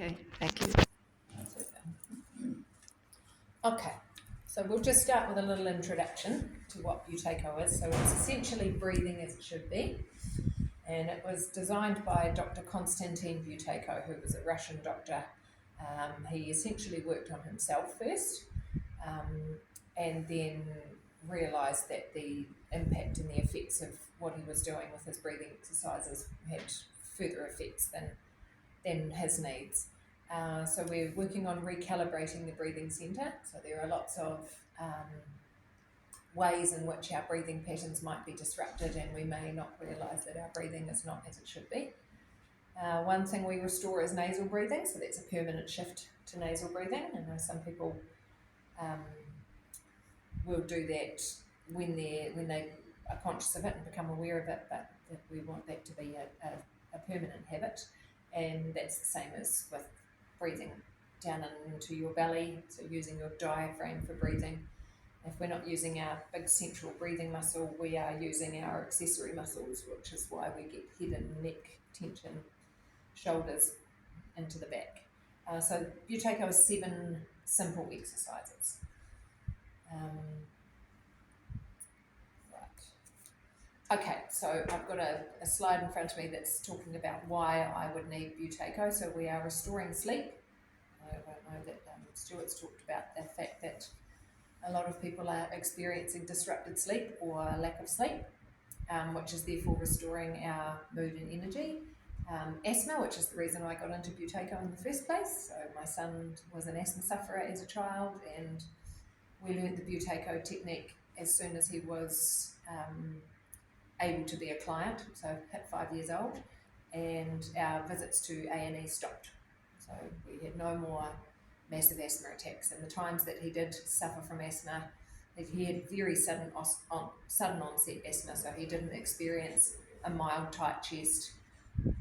Okay, thank you. Okay, so we'll just start with a little introduction to what Buteyko is. So it's essentially breathing as it should be, and it was designed by Dr. Konstantin Buteyko, who was a Russian doctor. He essentially worked on himself first, and then realised that the impact and the effects of what he was doing with his breathing exercises had further effects than his needs. So we're working on recalibrating the breathing centre. So there are lots of ways in which our breathing patterns might be disrupted, and we may not realise that our breathing is not as it should be. One thing we restore is nasal breathing, so that's a permanent shift to nasal breathing. I know some people will do that when they are conscious of it and become aware of it, but we want that to be a permanent habit, and that's the same as with breathing down into your belly, so using your diaphragm for breathing. If we're not using our big central breathing muscle, we are using our accessory muscles, which is why we get head and neck tension, shoulders into the back. So Buteyko has 7 simple exercises. Okay, so I've got a slide in front of me that's talking about why I would need Buteyko. So we are restoring sleep. I know that Stuart's talked about the fact that a lot of people are experiencing disrupted sleep or lack of sleep, which is therefore restoring our mood and energy. Asthma, which is the reason I got into Buteyko in the first place. So my son was an asthma sufferer as a child, and we learned the Buteyko technique as soon as he was able to be a client, so hit 5 years old, and our visits to A&E stopped. So we had no more massive asthma attacks, and the times that he did suffer from asthma, he had very sudden onset asthma, so he didn't experience a mild tight chest.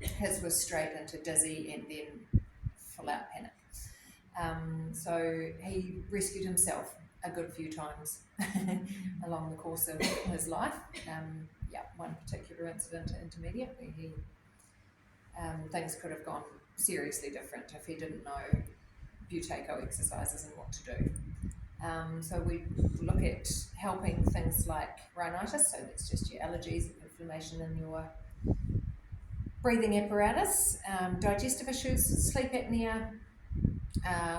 His was straight into dizzy and then full out panic. So he rescued himself a good few times along the course of his life. One particular incident at intermediate where he things could have gone seriously different if he didn't know Buteyko exercises and what to do. So we look at helping things like rhinitis, so that's just your allergies, inflammation in your breathing apparatus, digestive issues, sleep apnea.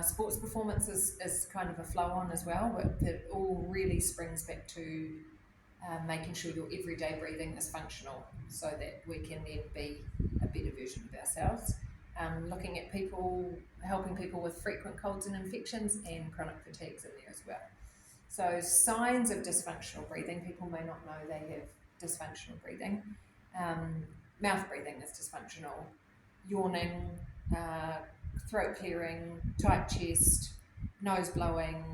Sports performance is kind of a flow on as well, but it all really springs back to making sure your everyday breathing is functional so that we can then be a better version of ourselves. Looking at people, helping people with frequent colds and infections and chronic fatigues in there as well. So signs of dysfunctional breathing, people may not know they have dysfunctional breathing. Mouth breathing is dysfunctional, yawning, throat clearing, tight chest, nose blowing,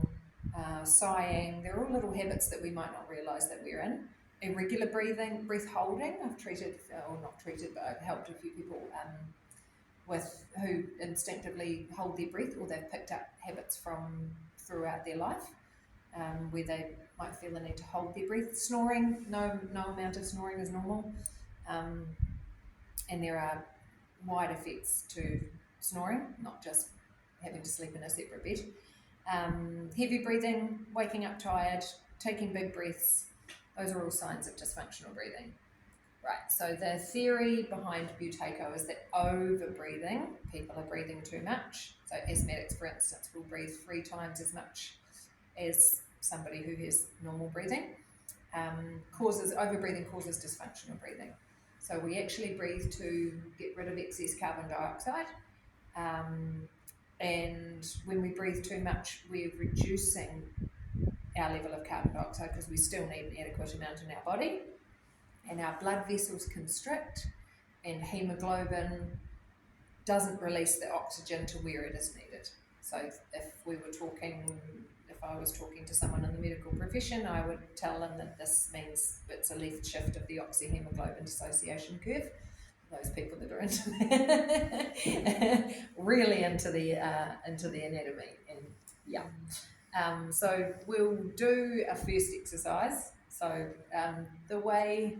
sighing. They're all little habits that we might not realise that we're in. Irregular breathing, breath holding. I've treated, or not treated, but I've helped a few people with who instinctively hold their breath, or they've picked up habits from throughout their life, where they might feel the need to hold their breath. Snoring, no amount of snoring is normal, and there are wide effects to snoring, not just having to sleep in a separate bed. Heavy breathing, waking up tired, taking big breaths, those are all signs of dysfunctional breathing. Right, so the theory behind Buteyko is that over-breathing, people are breathing too much. So asthmatics, for instance, will breathe 3 times as much as somebody who has normal breathing. Over-breathing causes dysfunctional breathing. So we actually breathe to get rid of excess carbon dioxide. And when we breathe too much, we're reducing our level of carbon dioxide because we still need an adequate amount in our body. And our blood vessels constrict, and hemoglobin doesn't release the oxygen to where it is needed. So if I was talking to someone in the medical profession, I would tell them that this means it's a left shift of the oxyhemoglobin dissociation curve. Those people that are really into the anatomy, and so we'll do a first exercise. So the way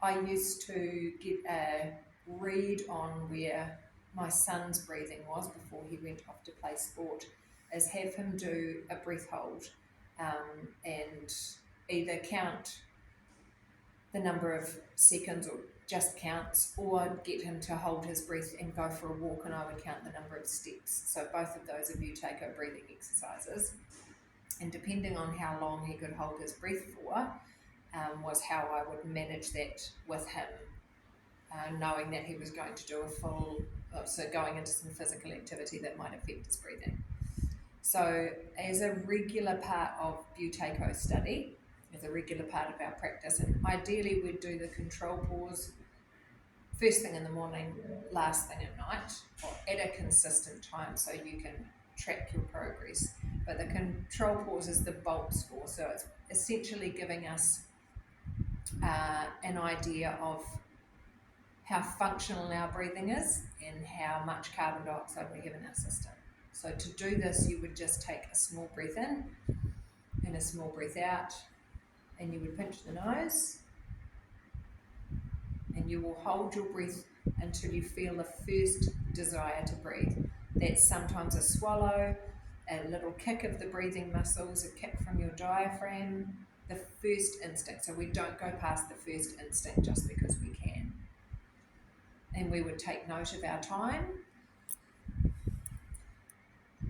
I used to get a read on where my son's breathing was before he went off to play sport, is have him do a breath hold, and either count the number of seconds or just counts, or get him to hold his breath and go for a walk, and I would count the number of steps. So both of those are Buteyko breathing exercises. And depending on how long he could hold his breath for, was how I would manage that with him, knowing that he was going to do a full, so going into some physical activity that might affect his breathing. So as a regular part of Buteyko study, as a regular part of our practice, and ideally we'd do the control pause first thing in the morning, last thing at night, or at a consistent time so you can track your progress. But the control pause is the bulk score, so it's essentially giving us an idea of how functional our breathing is and how much carbon dioxide we have in our system. So to do this, you would just take a small breath in and a small breath out, and you would pinch the nose, and you will hold your breath until you feel the first desire to breathe. That's sometimes a swallow, a little kick of the breathing muscles, a kick from your diaphragm, the first instinct. So we don't go past the first instinct just because we can. And we would take note of our time,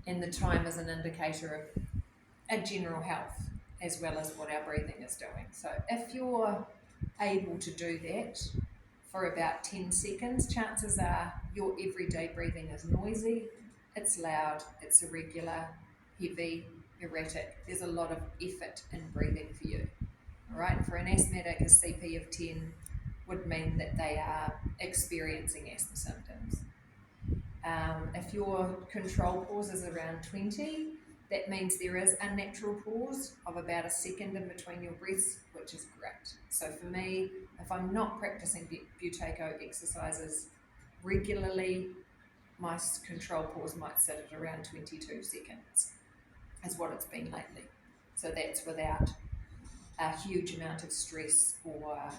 and the time is an indicator of a general health as well as what our breathing is doing. So if you're able to do that for about 10 seconds, chances are your everyday breathing is noisy, it's loud, it's irregular, heavy, erratic. There's a lot of effort in breathing for you. All right, for an asthmatic, a CP of 10 would mean that they are experiencing asthma symptoms. If your control pause is around 20, that means there is a natural pause of about a second in between your breaths, which is great. So for me, if I'm not practicing Buteyko exercises regularly, my control pause might sit at around 22 seconds, is what it's been lately. So that's without a huge amount of stress or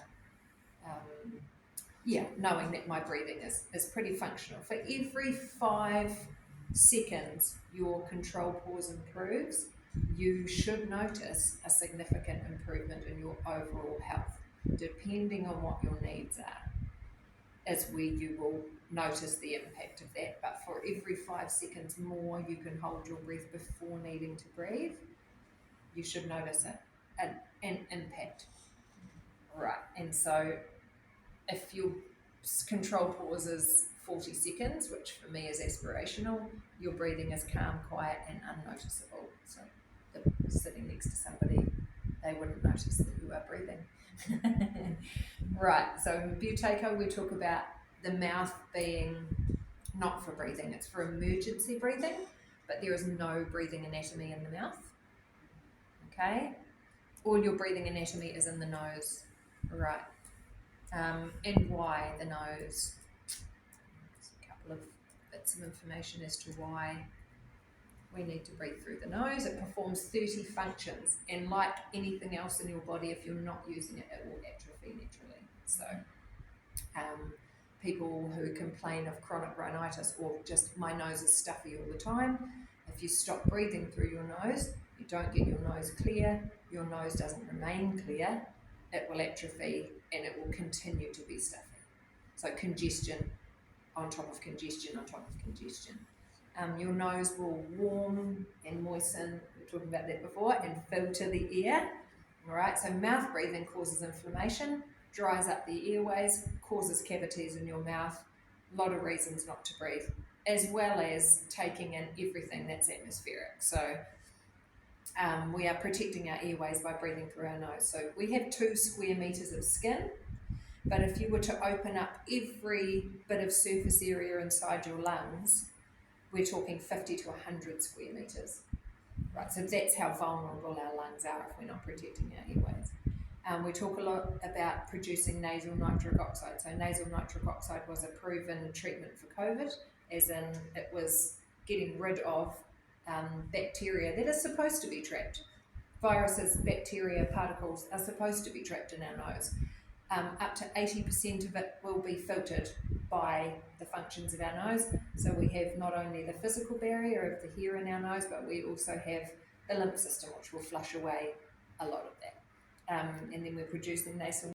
knowing that my breathing is pretty functional. For every 5 seconds your control pause improves, you should notice a significant improvement in your overall health. Depending on what your needs are, is where you will notice the impact of that. But for every 5 seconds more you can hold your breath before needing to breathe, you should notice an impact. Right, and so if your control pause is 40 seconds, which for me is aspirational, your breathing is calm, quiet and unnoticeable. So if sitting next to somebody, they wouldn't notice that you are breathing. Right, so in Buteyko we talk about the mouth being not for breathing, it's for emergency breathing, but there is no breathing anatomy in the mouth. Okay, all your breathing anatomy is in the nose. Right. And why the nose? There's a couple of bits of information as to why we need to breathe through the nose. It performs 30 functions, and like anything else in your body, if you're not using it, it will atrophy naturally. So people who complain of chronic rhinitis or just my nose is stuffy all the time, if you stop breathing through your nose, you don't get your nose clear, your nose doesn't remain clear, it will atrophy and it will continue to be stuffy. So congestion on top of congestion on top of congestion. Your nose will warm and moisten, we were talking about that before, and filter the air. All right, so mouth breathing causes inflammation, dries up the airways, causes cavities in your mouth, a lot of reasons not to breathe, as well as taking in everything that's atmospheric. So we are protecting our airways by breathing through our nose. So we have 2 square meters of skin, but if you were to open up every bit of surface area inside your lungs, we're talking 50 to 100 square meters. Right, so that's how vulnerable our lungs are if we're not protecting our airways. We talk a lot about producing nasal nitric oxide. So nasal nitric oxide was a proven treatment for COVID, as in it was getting rid of bacteria that are supposed to be trapped. Viruses, bacteria, particles are supposed to be trapped in our nose. Up to 80% of it will be filtered by the functions of our nose. So we have not only the physical barrier of the hair in our nose, but we also have the lymph system, which will flush away a lot of that. And then we're producing nasal